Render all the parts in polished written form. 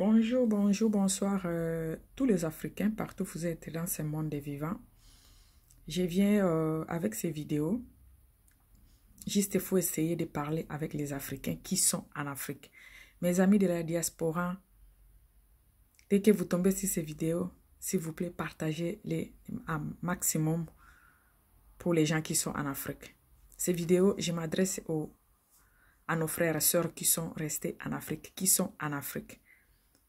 Bonjour, bonjour, bonsoir tous les Africains, partout où vous êtes dans ce monde des vivants. Je viens avec ces vidéos, juste il faut essayer de parler avec les Africains qui sont en Afrique. Mes amis de la diaspora, dès que vous tombez sur ces vidéos, s'il vous plaît, partagez-les un maximum pour les gens qui sont en Afrique. Ces vidéos, je m'adresse à nos frères et sœurs qui sont restés en Afrique, qui sont en Afrique.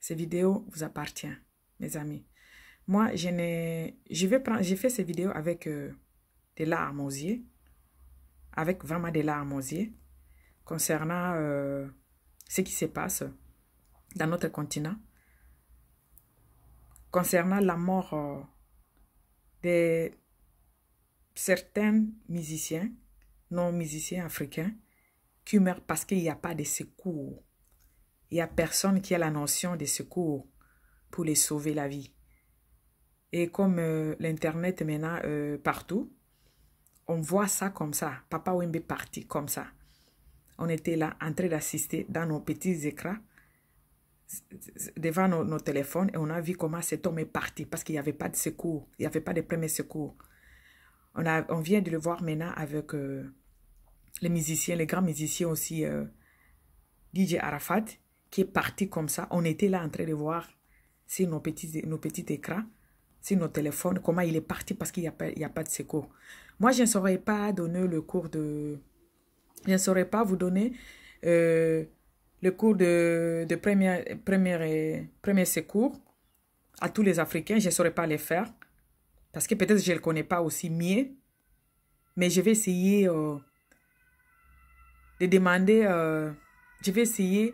Ces vidéos vous appartiennent, mes amis. Moi, j'ai fait ces vidéos avec des larmes aux yeux, avec vraiment des larmes aux yeux, concernant ce qui se passe dans notre continent, concernant la mort de certains musiciens, non-musiciens africains, qui meurent parce qu'il n'y a pas de secours. Il n'y a personne qui a la notion de secours pour les sauver la vie. Et comme l'Internet maintenant partout, on voit ça comme ça. Papa Wembe est parti comme ça. On était là en train d'assister dans nos petits écrans, devant nos téléphones, et on a vu comment cet homme est parti parce qu'il n'y avait pas de secours. Il n'y avait pas de premier secours. On vient de le voir maintenant avec les musiciens, les grands musiciens aussi, DJ Arafat, qui est parti comme ça. On était là en train de voir sur nos petits écrans, sur nos téléphones, comment il est parti parce qu'il n'y a pas de secours. Moi, je ne saurais pas donner le cours de... Je ne saurais pas vous donner le cours de premier secours à tous les Africains. Je ne saurais pas les faire parce que peut-être je ne le connais pas aussi mieux. Mais je vais essayer de demander... je vais essayer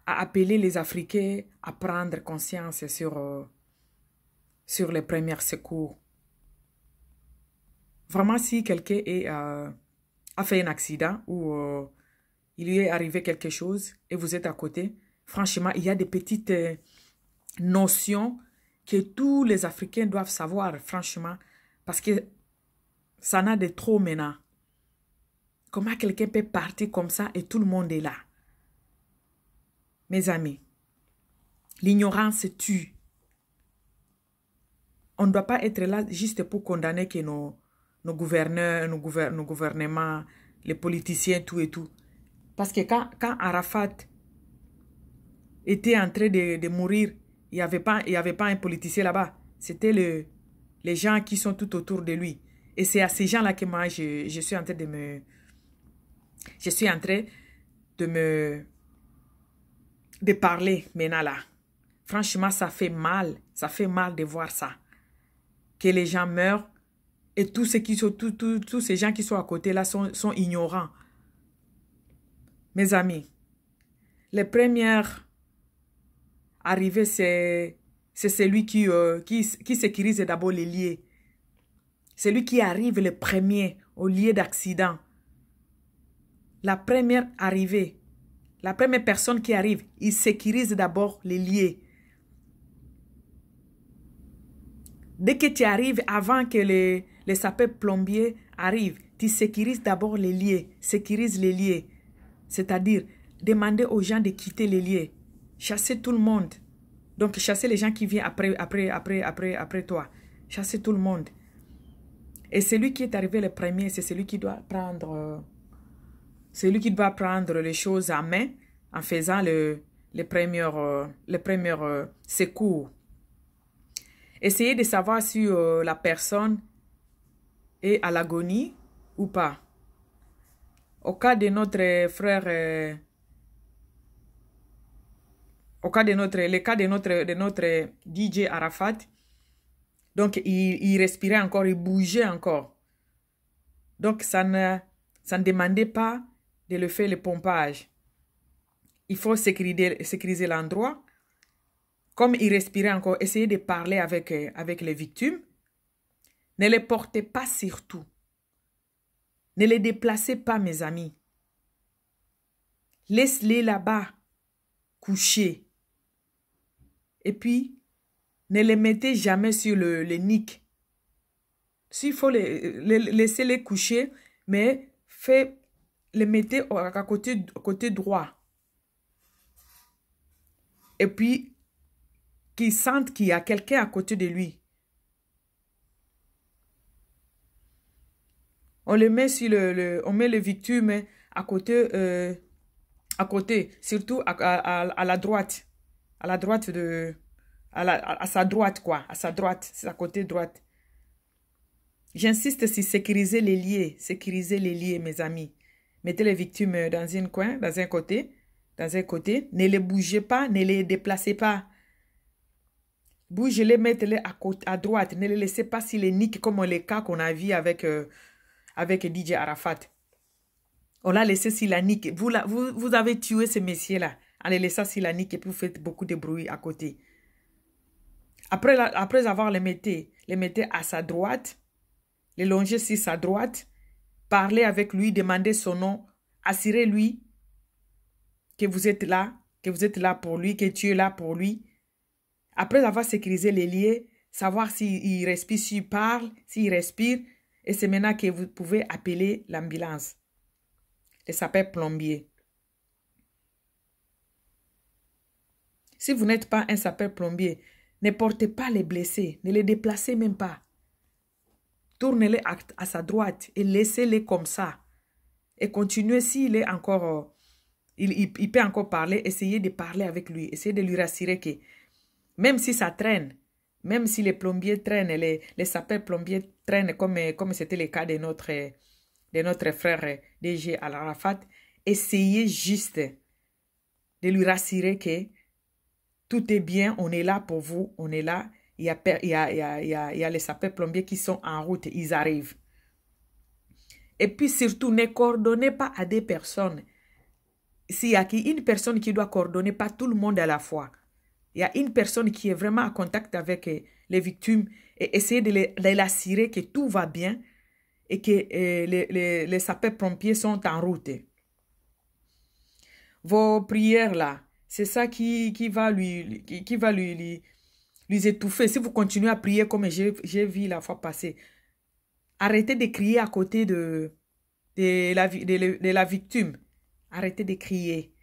à appeler les Africains à prendre conscience sur les premiers secours. Vraiment, si quelqu'un a fait un accident ou il lui est arrivé quelque chose et vous êtes à côté, franchement, il y a des petites notions que tous les Africains doivent savoir, franchement, parce que ça n'a de trop maintenant. Comment quelqu'un peut partir comme ça et tout le monde est là? Mes amis, l'ignorance tue. On ne doit pas être là juste pour condamner que nos gouverneurs, nos gouvernements, les politiciens, tout et tout. Parce que quand Arafat était en train de mourir, il n'y avait pas un politicien là-bas. C'était les gens qui sont tout autour de lui. Et c'est à ces gens-là que moi, je suis en train de me... Je suis en train de parler maintenant là. Franchement, ça fait mal. Ça fait mal de voir ça. Que les gens meurent et tous ces gens qui sont à côté là sont ignorants. Mes amis, les premières arrivées, c'est celui qui sécurise d'abord les lieux. C'est lui qui arrive le premier au lieu d'accident. La première arrivée, la première personne qui arrive, il sécurise d'abord les lieux. Dès que tu arrives, avant que les sapeurs-plombiers arrivent, tu sécurises d'abord les lieux, sécurise les lieux. C'est-à-dire, demander aux gens de quitter les lieux. Chasser tout le monde. Donc, chasser les gens qui viennent après toi. Chasser tout le monde. Et celui qui est arrivé le premier, c'est celui qui doit prendre... les choses en main en faisant les premiers secours. Essayez de savoir si la personne est à l'agonie ou pas. Au cas de notre frère, le cas de notre DJ Arafat, donc il respirait encore, il bougeait encore. Donc ça ne demandait pas de le faire le pompage. Il faut sécuriser l'endroit. Comme il respirait encore, essayez de parler avec les victimes. Ne les portez pas surtout. Ne les déplacez pas, mes amis. Laisse-les là-bas, couchés. Et puis, ne les mettez jamais sur le nick. S'il faut laisser les coucher, mais les mettez à côté droit. et puis qu'il sente qu'il y a quelqu'un à côté de lui. On le met sur on met les victimes à côté, surtout à la droite, à sa droite quoi, à sa droite, c'est à côté droite. J'insiste sur sécuriser les liens, mes amis. Mettez les victimes dans un coin, dans un côté. Ne les bougez pas, ne les déplacez pas. Bougez-les, mettez-les à droite. Ne les laissez pas sur les niques comme les cas qu'on a vu avec DJ Arafat. On l'a laissé sur la nique. Vous avez tué ce messieurs-là en les laissant sur la nique et puis vous faites beaucoup de bruit à côté. Après avoir les mettez à sa droite, les longer sur sa droite, parler avec lui, demander son nom, assurez-lui que vous êtes là pour lui, que tu es là pour lui. Après avoir sécurisé les liens, savoir s'il respire, s'il parle, s'il respire, et c'est maintenant que vous pouvez appeler l'ambulance. Les sapeurs-plombiers. Si vous n'êtes pas un sapeur-plombier, ne portez pas les blessés, ne les déplacez même pas. Tournez-les à sa droite et laissez-les comme ça. Et continuez s'il est encore, il peut encore parler, essayez de parler avec lui, essayez de lui rassurer que même si ça traîne, même si les plombiers traînent, les sapeurs-plombiers traînent comme c'était le cas de notre frère DG Arafat, essayez juste de lui rassurer que tout est bien, on est là pour vous, on est là. Il y a les sapeurs-plombiers qui sont en route, ils arrivent. Et puis surtout, ne coordonnez pas à des personnes. S'il y a une personne qui doit coordonner, pas tout le monde à la fois. Il y a une personne qui est vraiment en contact avec les victimes et essayez de l'assurer que tout va bien et que les sapeurs-pompiers sont en route. Vos prières là, c'est ça qui va lui étouffer. Si vous continuez à prier comme j'ai vu la fois passée, arrêtez de crier à côté de la victime. Arrêtez de crier.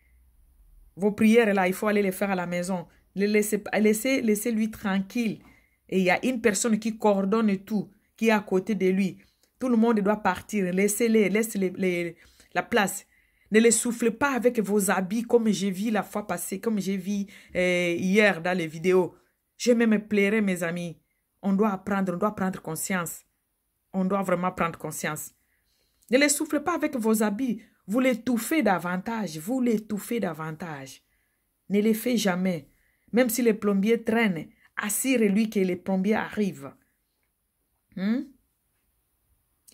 Vos prières là, il faut aller les faire à la maison. Laissez-lui tranquille. Et il y a une personne qui coordonne tout, qui est à côté de lui. Tout le monde doit partir. Laissez la place. Ne les soufflez pas avec vos habits comme j'ai vu la fois passée, comme j'ai vu hier dans les vidéos. Je vais me plairer, mes amis. On doit prendre conscience. On doit vraiment prendre conscience. Ne les soufflez pas avec vos habits. Vous l'étouffez davantage. Vous l'étouffez davantage. Ne les faites jamais. Même si les plombiers traînent, assurez-lui que les plombiers arrivent.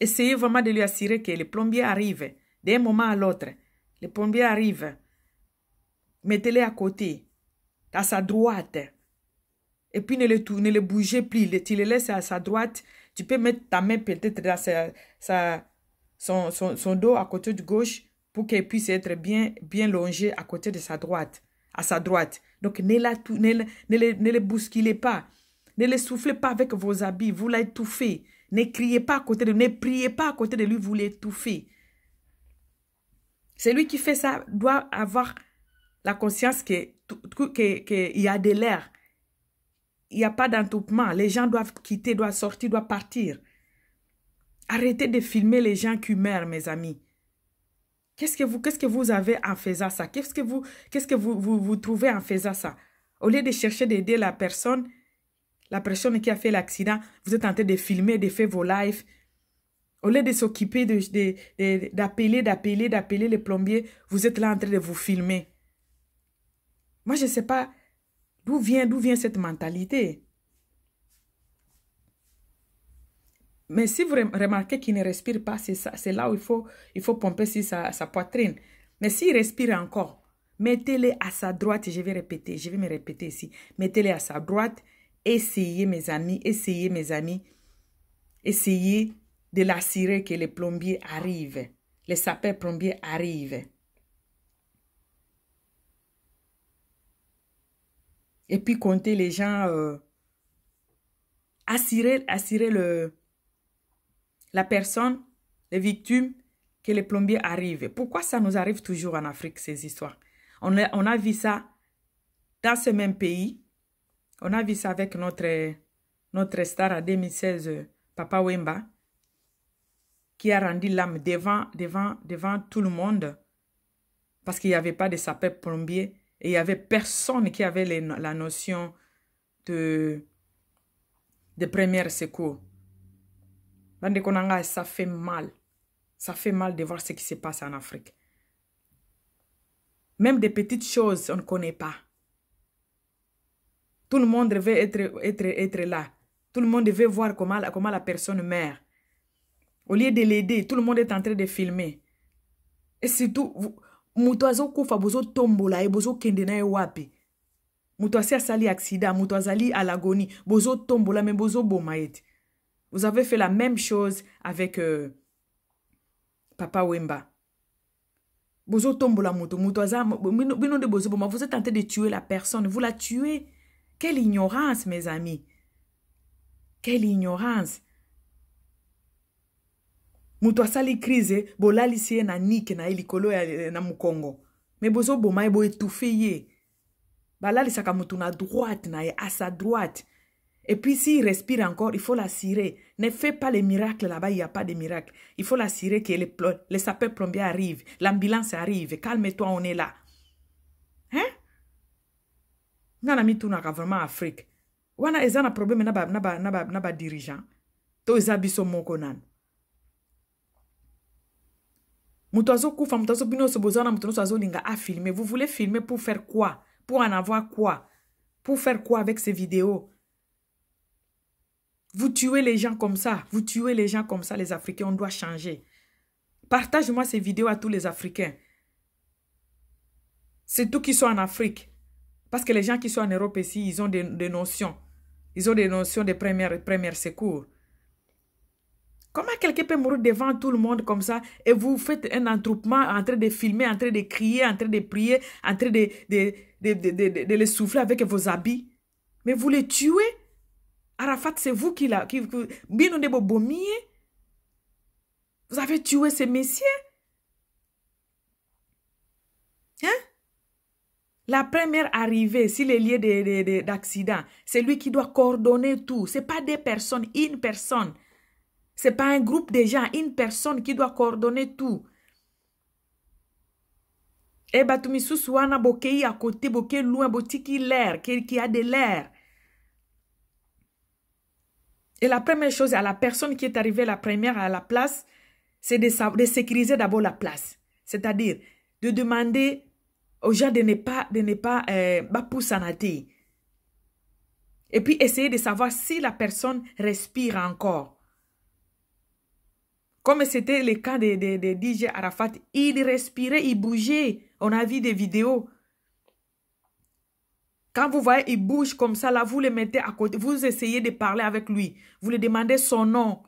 Essayez vraiment de lui assurer que les plombiers arrivent. D'un moment à l'autre, les plombiers arrivent. Mettez-les à côté, à sa droite. Et puis ne les bougez plus. Tu les laisses à sa droite. Tu peux mettre ta main peut-être dans son dos à côté de gauche pour qu'elle puisse être bien longée à côté de sa droite. À sa droite. Donc, ne les bousculez pas. Ne les soufflez pas avec vos habits. Vous l'étouffez. Ne criez pas à côté de lui. Ne priez pas à côté de lui. Vous l'étouffez. Celui qui fait ça doit avoir la conscience qu'il y a de l'air. Il n'y a pas d'entoupement. Les gens doivent quitter, doivent sortir, doivent partir. Arrêtez de filmer les gens qui meurent, mes amis. Qu'est-ce que vous avez en faisant ça? Qu'est-ce que vous trouvez en faisant ça? Au lieu de chercher d'aider la personne qui a fait l'accident, vous êtes en train de filmer, de faire vos lives. Au lieu de s'occuper d'appeler les plombiers, vous êtes là en train de vous filmer. Moi, je ne sais pas d'où vient cette mentalité. Mais si vous remarquez qu'il ne respire pas, c'est là où il faut pomper sur sa poitrine. Mais s'il respire encore, mettez-les à sa droite. Je vais me répéter ici. Mettez-les à sa droite. Essayez, mes amis. Essayez de l'assurer que les plombiers arrivent. Les sapeurs-plombiers arrivent. Et puis, comptez les gens. Assurer la personne, les victimes, que les plombiers arrivent. Pourquoi ça nous arrive toujours en Afrique, ces histoires? On a vu ça dans ce même pays, on a vu ça avec notre star en 2016, Papa Wemba, qui a rendu l'âme devant tout le monde parce qu'il n'y avait pas de sapeurs-plombiers et il n'y avait personne qui avait la notion de premier secours. Bande Konanga, ça fait mal. Ça fait mal de voir ce qui se passe en Afrique. Même des petites choses, on ne connaît pas. Tout le monde veut être là. Tout le monde veut voir comment la personne meurt. Au lieu de l'aider, tout le monde est en train de filmer. Et surtout, mutuazo kufa bozo tombola e bozo kendena e wapi. Mutuasi asali accident, mutuazali à l'agonie, bozo tombola mais bozo bomaet. Vous avez fait la même chose avec Papa Wemba. Bozo tombola mutuaza bino de bozo boma, vous êtes en train de tuer la personne, vous la tuez. Quelle ignorance, mes amis. Quelle ignorance. Mutu asali crise, bolali siye na nike na ilikolo na mukongo. Mais bozo boma ebo étouffé ye. Balali saka mutu na droite na à sa droite. Et puis s'il respire encore, il faut la cirer. Ne fais pas les miracles là-bas, il n'y a pas de miracle. Il faut la cirer que les sapeurs-plombiers arrivent, l'ambulance arrive. Calme-toi, on est là. Hein? Nana mi tu na vraiment Afrique. Wana ezana problème naba dirigeant. To ezabiso moko nan. Mutozo kufa, mutozo bino sobozana, mutozo linga a filmer. Vous voulez filmer pour faire quoi? Pour en avoir quoi? Pour faire quoi avec ces vidéos? Vous tuez les gens comme ça. Vous tuez les gens comme ça, les Africains. On doit changer. Partage-moi ces vidéos à tous les Africains. C'est tout qui sont en Afrique. Parce que les gens qui sont en Europe ici, ils ont des notions. Ils ont des notions de première secours. Comment quelqu'un peut mourir devant tout le monde comme ça et vous faites un attroupement en train de filmer, en train de crier, en train de prier, en train de les souffler avec vos habits? Mais vous les tuez? Arafat, c'est vous qui l'a... Vous avez tué ces messieurs? Hein? La première arrivée, s'il est lié d'accident, c'est lui qui doit coordonner tout. Ce n'est pas des personnes, une personne. Ce n'est pas un groupe de gens, une personne qui doit coordonner tout. Et Batumisu Souana Bokei à côté, Bokei loin, Botiki l'air, qui a de l'air. Et la première chose, à la personne qui est arrivée la première à la place, c'est de sécuriser d'abord la place. C'est-à-dire de demander aux gens de ne pas poussanati. Et puis essayer de savoir si la personne respire encore. Comme c'était le cas de DJ Arafat, il respirait, il bougeait. On a vu des vidéos. Quand vous voyez, il bouge comme ça, là, vous le mettez à côté. Vous essayez de parler avec lui. Vous lui demandez son nom.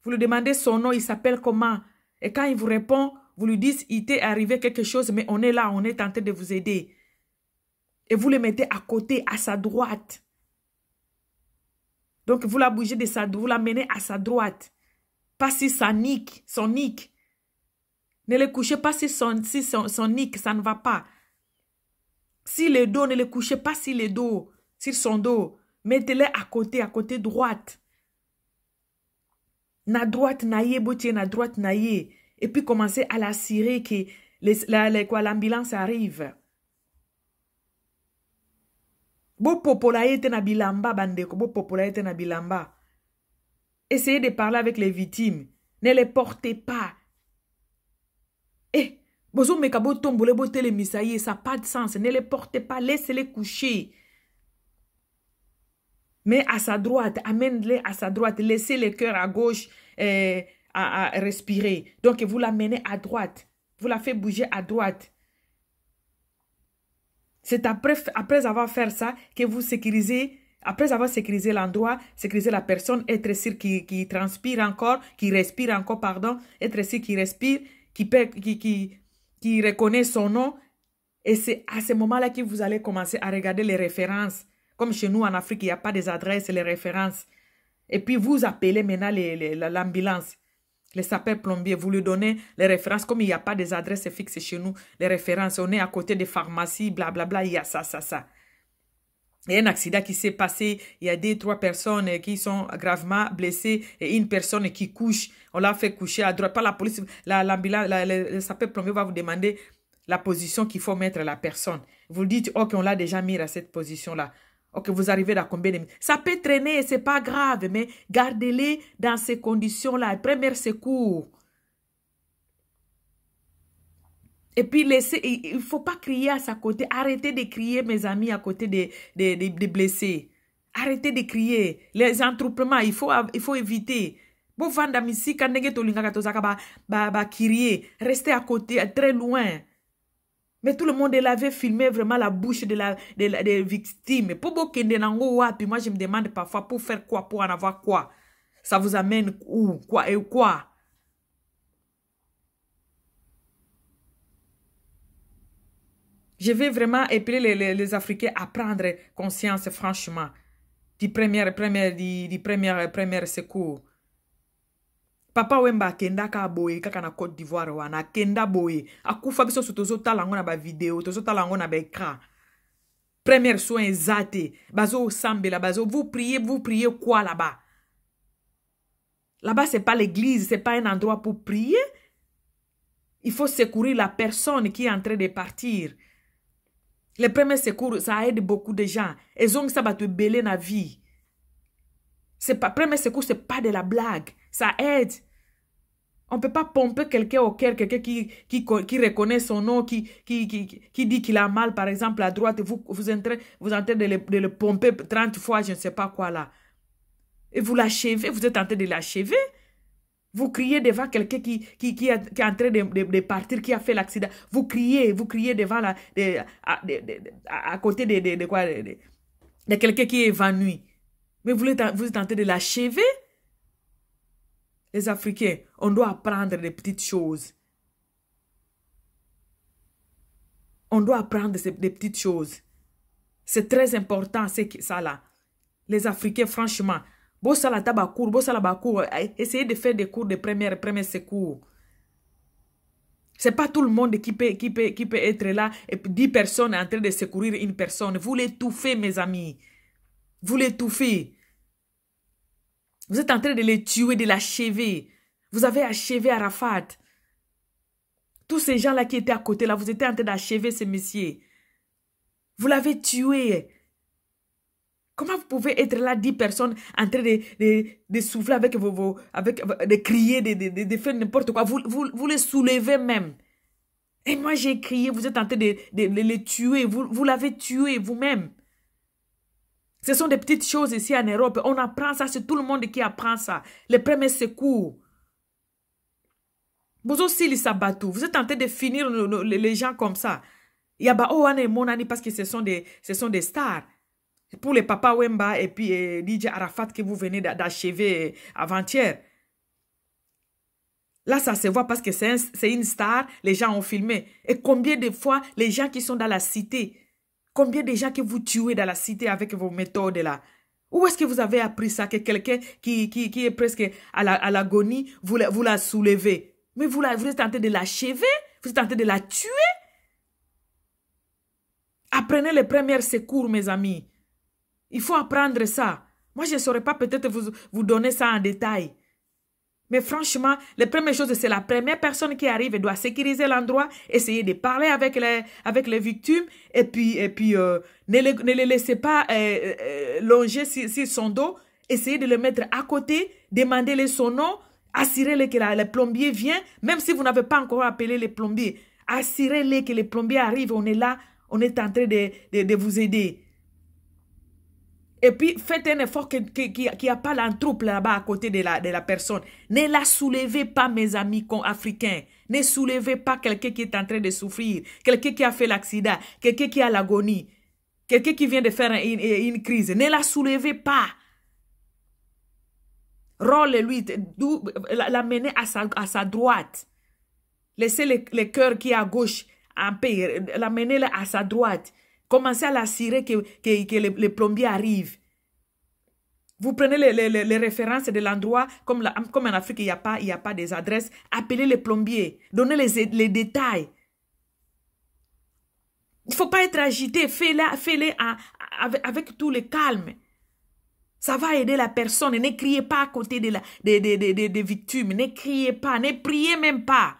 Vous lui demandez son nom, il s'appelle comment. Et quand il vous répond, vous lui dites, il t'est arrivé quelque chose, mais on est là, on est en train de vous aider. Et vous le mettez à côté, à sa droite. Donc, vous la bougez de sa droite, vous la menez à sa droite. Pas si son nick. Ne le couchez pas si son nick, ça ne va pas. Si le dos, ne le couchez pas sur le dos, sur son dos. Mettez-le à côté droite. Na droite naïe, botier na droite naïe. Et puis commencez à la cirer que l'ambulance arrive. Bo popolaïte na bilamba bandeko, bo popolaïte na bilamba. Essayez de parler avec les victimes. Ne les portez pas. Eh, bozo mekabo tombole bote les misaïe, ça n'a pas de sens. Ne les portez pas, laissez-les coucher. Mais à sa droite, amène-les à sa droite. Laissez le cœur à gauche à respirer. Donc, vous l'amenez à droite. Vous la faites bouger à droite. C'est après avoir fait ça que vous sécurisez, après avoir sécurisé l'endroit, sécuriser la personne, être sûr qu'il transpire encore, qu'il respire encore, pardon, être sûr qu'il respire, qui reconnaît son nom. Et c'est à ce moment-là que vous allez commencer à regarder les références. Comme chez nous en Afrique, il n'y a pas des adresses, les références. Et puis vous appelez maintenant l'ambulance. Les sapeurs-plombiers, vous lui donnez les références. Comme il n'y a pas des adresses fixes chez nous, les références, on est à côté des pharmacies, blablabla, il y a ça, ça, ça. Il y a un accident qui s'est passé, il y a 2-3 personnes qui sont gravement blessées et une personne qui couche. On l'a fait coucher à droite. Pas la police, l'ambulance, le sapeur-plombier va vous demander la position qu'il faut mettre la personne. Vous dites, ok, on l'a déjà mis à cette position-là. Ok, vous arrivez à combien de minutes? Ça peut traîner, c'est pas grave, mais gardez-les dans ces conditions-là. Premier secours. Et puis, il ne faut pas crier à sa côté. Arrêtez de crier, mes amis, à côté des blessés. Arrêtez de crier. Les attroupements, il faut éviter. Bon, vandamisi, quand crier, restez à côté, très loin. Mais tout le monde avait filmé vraiment la bouche des victimes. Pour puis moi, je me demande parfois, pour faire quoi, pour en avoir quoi? Ça vous amène où? Quoi et quoi? Je vais vraiment appeler les Africains à prendre conscience, franchement, du premier secours. Papa Wemba kenda ka boye kaka na Côte d'Ivoire wana kenda boye akufa biso sotozo talango na ba vidéo tozo talango na ba écran. Premier soin zate bazo sambela bazo vous priez quoi là-bas? Là-bas c'est pas l'église, c'est pas un endroit pour prier. Il faut secourir la personne qui est en train de partir. Les premiers secours, ça aide beaucoup de gens. Et donc, ça va te belé la vie. C'est pas, premier secours, c'est pas de la blague. Ça aide. On ne peut pas pomper quelqu'un au cœur, quelqu'un qui reconnaît son nom, qui dit qu'il a mal, par exemple, à droite. Vous êtes en train de le pomper 30 fois, je ne sais pas quoi là. Et vous l'achevez, vous êtes en train de l'achever. Vous criez devant quelqu'un qui est en train de partir, qui a fait l'accident. Vous criez devant à côté de quelqu'un qui est évanoui. Mais vous êtes en train de l'achever. Les Africains, on doit apprendre des petites choses. On doit apprendre des petites choses. C'est très important, c'est ça là. Les Africains, franchement, essayez de faire des cours de premier secours. C'est pas tout le monde qui peut être là et 10 personnes en train de secourir une personne. Vous l'étouffez, mes amis. Vous l'étouffez. Vous êtes en train de les tuer, de l'achever. Vous avez achevé Arafat. Tous ces gens-là qui étaient à côté, là, vous étiez en train d'achever ces messieurs. Vous l'avez tué. Comment vous pouvez être là, 10 personnes, en train de souffler avec de crier, de faire n'importe quoi. Vous les soulevez même. Et moi, j'ai crié, vous êtes en train de les tuer. Vous l'avez tué vous-même. Ce sont des petites choses ici en Europe. On apprend ça, c'est tout le monde qui apprend ça. Les premiers secours. Vous aussi, les sabatou. Vous êtes en train de finir les gens comme ça. Il y a mon ami parce que ce sont des stars. Pour les Papa Wemba et puis DJ Arafat que vous venez d'achever avant-hier. Là, ça se voit parce que c'est une star, les gens ont filmé. Et combien de fois les gens qui sont dans la cité, combien de gens que vous tuez dans la cité avec vos méthodes là? Où est-ce que vous avez appris ça? Que quelqu'un qui est presque à l'agonie, vous la soulevez. Mais vous êtes en train de l'achever, vous êtes en train de la tuer. Apprenez les premiers secours, mes amis. Il faut apprendre ça. Moi, je ne saurais pas peut-être vous donner ça en détail. Mais franchement, les premières choses, c'est la première personne qui arrive et doit sécuriser l'endroit, essayer de parler avec les victimes et puis ne les laissez pas longer sur son dos, essayez de le mettre à côté, demandez-le son nom, assurez-le que le plombier vient, même si vous n'avez pas encore appelé les plombiers, assurez-le que les plombiers arrivent, on est là, on est en train de vous aider. Et puis, faites un effort qu'il n'y a pas l'entroupe là-bas à côté de la personne. Ne la soulevez pas, mes amis africains. Ne soulevez pas quelqu'un qui est en train de souffrir, quelqu'un qui a fait l'accident, quelqu'un qui a l'agonie, quelqu'un qui vient de faire une crise. Ne la soulevez pas. Rôle-lui, l'amener à sa droite. Laissez le cœur qui est à gauche en paix, l'amener à sa droite. Commencez à l'assurer que les plombiers arrivent. Vous prenez les références de l'endroit, comme en Afrique, il n'y a pas des adresses. Appelez les plombiers. Donnez les détails. Il ne faut pas être agité. Fais-les avec tout le calme. Ça va aider la personne. Ne criez pas à côté des victimes. Ne criez pas. Ne priez même pas.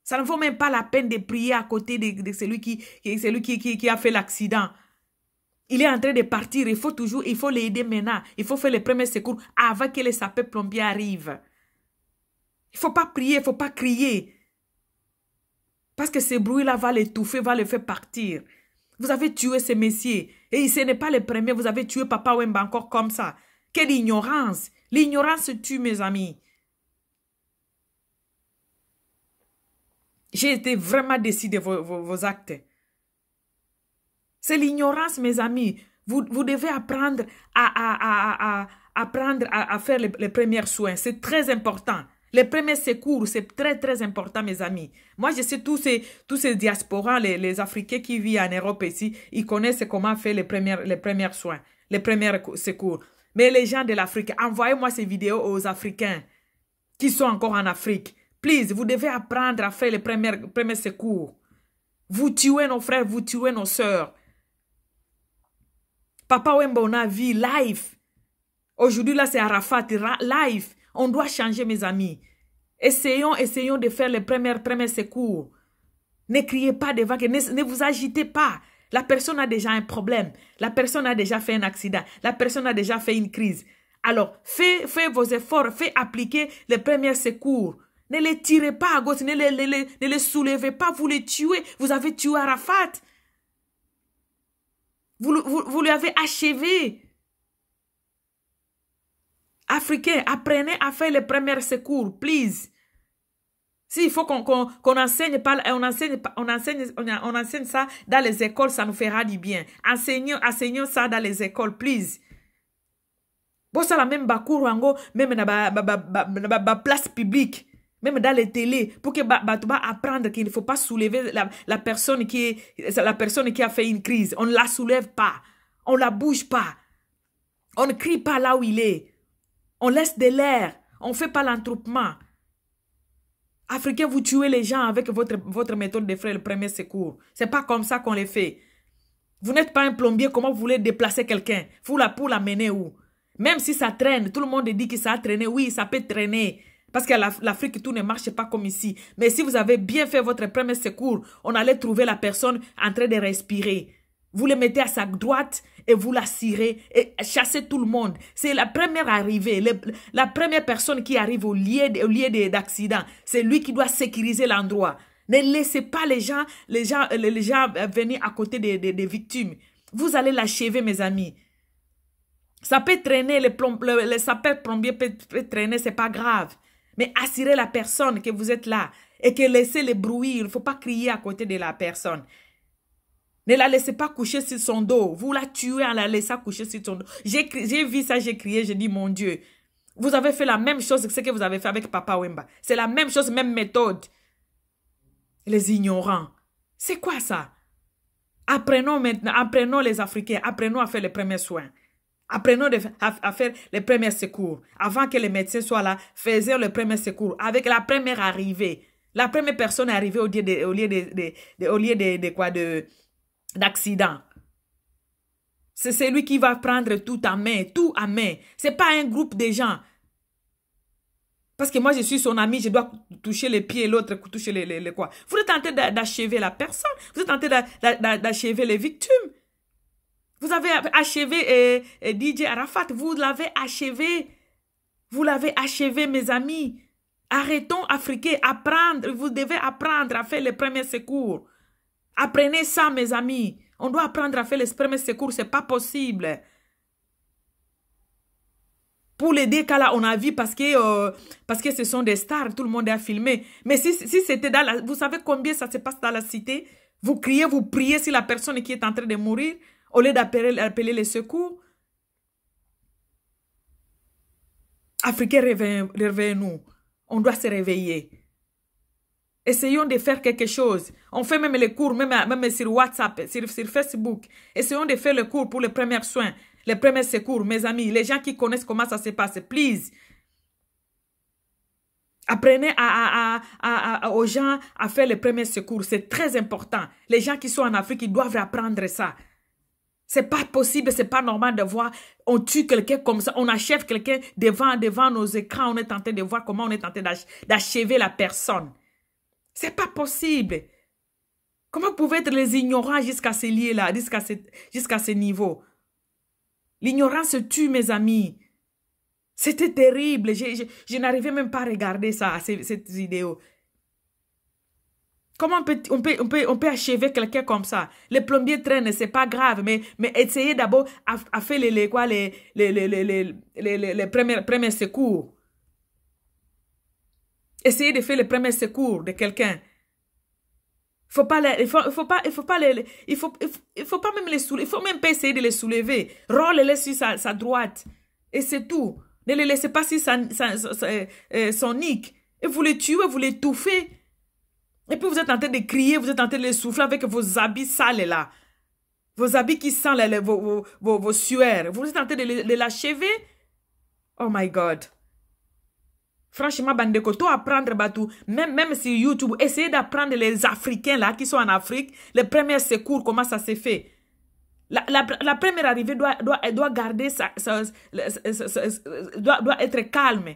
Ça ne vaut même pas la peine de prier à côté de celui qui a fait l'accident. Il est en train de partir. Il faut l'aider maintenant. Il faut faire les premiers secours avant que les sapeurs-plombiers arrivent. Il ne faut pas prier, il ne faut pas crier. Parce que ce bruit-là va l'étouffer, va le faire partir. Vous avez tué ce messieurs. Et ce n'est pas le premier. Vous avez tué Papa Wemba encore comme ça. Quelle ignorance. L'ignorance tue, mes amis. J'ai été vraiment déçu de vos actes. C'est l'ignorance, mes amis. Vous devez apprendre à faire les premiers soins. C'est très important. Les premiers secours, c'est très, très important, mes amis. Moi, je sais tous ces diasporas, les Africains qui vivent en Europe ici, ils connaissent comment faire les premiers soins, les premiers secours. Mais les gens de l'Afrique, envoyez-moi ces vidéos aux Africains qui sont encore en Afrique. Please, vous devez apprendre à faire les premiers secours. Vous tuez nos frères, vous tuez nos sœurs. Papa Wemba, on a vu live. Aujourd'hui, là, c'est Arafat, live. On doit changer, mes amis. Essayons de faire les premiers secours. Ne criez pas devant, ne vous agitez pas. La personne a déjà un problème. La personne a déjà fait un accident. La personne a déjà fait une crise. Alors, faites vos efforts, faites appliquer les premiers secours. Ne les tirez pas à gauche, ne les soulevez pas, vous les tuez. Vous avez tué Arafat. Vous lui avez achevé. Africains, apprenez à faire les premiers secours, please. S'il faut qu'on enseigne ça dans les écoles, ça nous fera du bien. Enseignons ça dans les écoles, please. Bon, ça la même bakurango, même dans la place publique, même dans les télés, pour que apprendre qu'il ne faut pas soulever la personne qui a fait une crise. On ne la soulève pas, on ne la bouge pas, on ne crie pas là où il est. On laisse de l'air. On ne fait pas l'entroupement. Africains, vous tuez les gens avec votre méthode de faire le premier secours. Ce n'est pas comme ça qu'on les fait. Vous n'êtes pas un plombier. Comment vous voulez déplacer quelqu'un? Pour l'amener où? Même si ça traîne, tout le monde dit que ça a traîné. Oui, ça peut traîner. Parce qu'à l'Afrique, tout ne marche pas comme ici. Mais si vous avez bien fait votre premier secours, on allait trouver la personne en train de respirer. Vous le mettez à sa droite et vous la cirez et chassez tout le monde. C'est la première arrivée, la première personne qui arrive au lieu d'accident. C'est lui qui doit sécuriser l'endroit. Ne laissez pas les gens venir à côté des victimes. Vous allez l'achever, mes amis. Ça peut traîner, les sapeurs-plombiers peut traîner, c'est pas grave. Mais assurez la personne que vous êtes là et que laissez le bruit. Il ne faut pas crier à côté de la personne. Ne la laissez pas coucher sur son dos. Vous la tuez en la laissant coucher sur son dos. J'ai vu ça, j'ai crié, j'ai dit, mon Dieu. Vous avez fait la même chose que ce que vous avez fait avec Papa Wemba. C'est la même chose, même méthode. Les ignorants. C'est quoi ça? Apprenons maintenant, apprenons les Africains, apprenons à faire les premiers soins. Apprenons à faire les premiers secours. Avant que les médecins soient là, faisons les premiers secours. Avec la première arrivée. La première personne est arrivée au lieu d'accident. C'est celui qui va prendre tout à main, tout à main. Ce n'est pas un groupe de gens. Parce que moi, je suis son ami, je dois toucher les pieds, l'autre toucher les quoi. Vous êtes en train d'achever la personne. Vous êtes en train d'achever les victimes. Vous avez achevé DJ Arafat. Vous l'avez achevé. Vous l'avez achevé, mes amis. Arrêtons, Africains, apprendre. Vous devez apprendre à faire les premiers secours. Apprenez ça, mes amis. On doit apprendre à faire les premiers secours. Ce n'est pas possible. Pour les deux cas là, on a vu parce que ce sont des stars. Tout le monde a filmé. Mais si c'était dans la... Vous savez combien ça se passe dans la cité? Vous criez, vous priez sur la personne qui est en train de mourir au lieu d'appeler les secours. Africains, réveillez-nous. On doit se réveiller. Essayons de faire quelque chose. On fait même les cours, même sur WhatsApp, sur Facebook. Essayons de faire les cours pour les premiers soins. Les premiers secours, mes amis, les gens qui connaissent comment ça se passe, please. Apprenez aux gens à faire les premiers secours. C'est très important. Les gens qui sont en Afrique, ils doivent apprendre ça. C'est pas possible, c'est pas normal de voir, on tue quelqu'un comme ça, on achève quelqu'un devant nos écrans, on est tenté de voir comment on est tenté d'achever la personne. C'est pas possible. Comment vous pouvez être les ignorants jusqu'à ces lieux-là, jusqu'à ce niveau? L'ignorance tue, mes amis. C'était terrible. Je n'arrivais même pas à regarder ça, cette vidéo. Comment on peut achever quelqu'un comme ça? Les plombiers traînent, c'est pas grave, mais essayez d'abord à faire les premiers secours. Essayez de faire les premiers secours de quelqu'un. Il faut pas même les soulever. Il faut même pas essayer de les soulever. Roule-les sur sa droite. Et c'est tout. Ne les laissez pas sur son nique. Et vous les tuez, vous les touffez. Et puis vous êtes en train de crier, vous êtes en train de les souffler avec vos habits sales là. Vos habits qui sentent vos sueurs. Vous êtes en train de l'achever. Oh my God. Franchement, Bandeko, toi apprendre Batou, même sur YouTube, essayez d'apprendre les Africains là qui sont en Afrique, les premiers secours, comment ça se fait. La première arrivée doit garder doit être calme.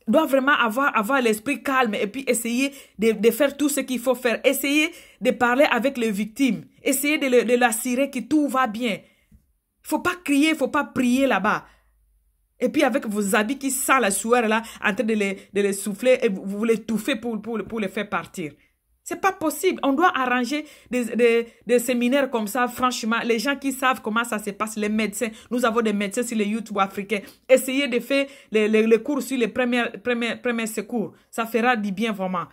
Doit vraiment avoir l'esprit calme et puis essayer de faire tout ce qu'il faut faire. Essayer de parler avec les victimes. Essayer de l'assurer que tout va bien. Il ne faut pas crier, il ne faut pas prier là-bas. Et puis avec vos habits qui sentent la sueur là, en train de les souffler et vous les touffez pour les faire partir. C'est pas possible. On doit arranger des séminaires comme ça, franchement. Les gens qui savent comment ça se passe, les médecins. Nous avons des médecins sur les YouTube africains. Essayez de faire les cours sur les premiers secours. Ça fera du bien vraiment.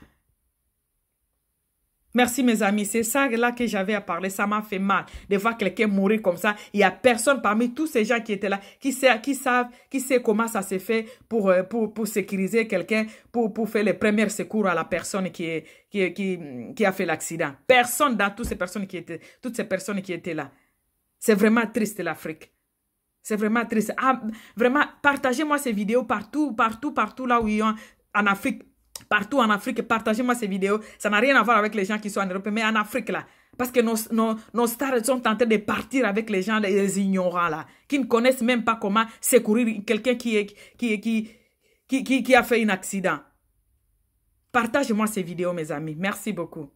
Merci mes amis, c'est ça là que j'avais à parler, ça m'a fait mal de voir quelqu'un mourir comme ça. Il n'y a personne parmi tous ces gens qui étaient là qui sait comment ça se fait pour sécuriser quelqu'un, pour faire les premiers secours à la personne qui a fait l'accident. Personne dans toutes ces personnes qui étaient là. C'est vraiment triste l'Afrique. C'est vraiment triste. Ah, vraiment, partagez-moi ces vidéos partout là où ils sont en Afrique. Partout en Afrique, partagez-moi ces vidéos. Ça n'a rien à voir avec les gens qui sont en Europe, mais en Afrique là. Parce que nos stars sont en train de partir avec les gens, les ignorants là, qui ne connaissent même pas comment secourir quelqu'un qui a fait un accident. Partagez-moi ces vidéos, mes amis. Merci beaucoup.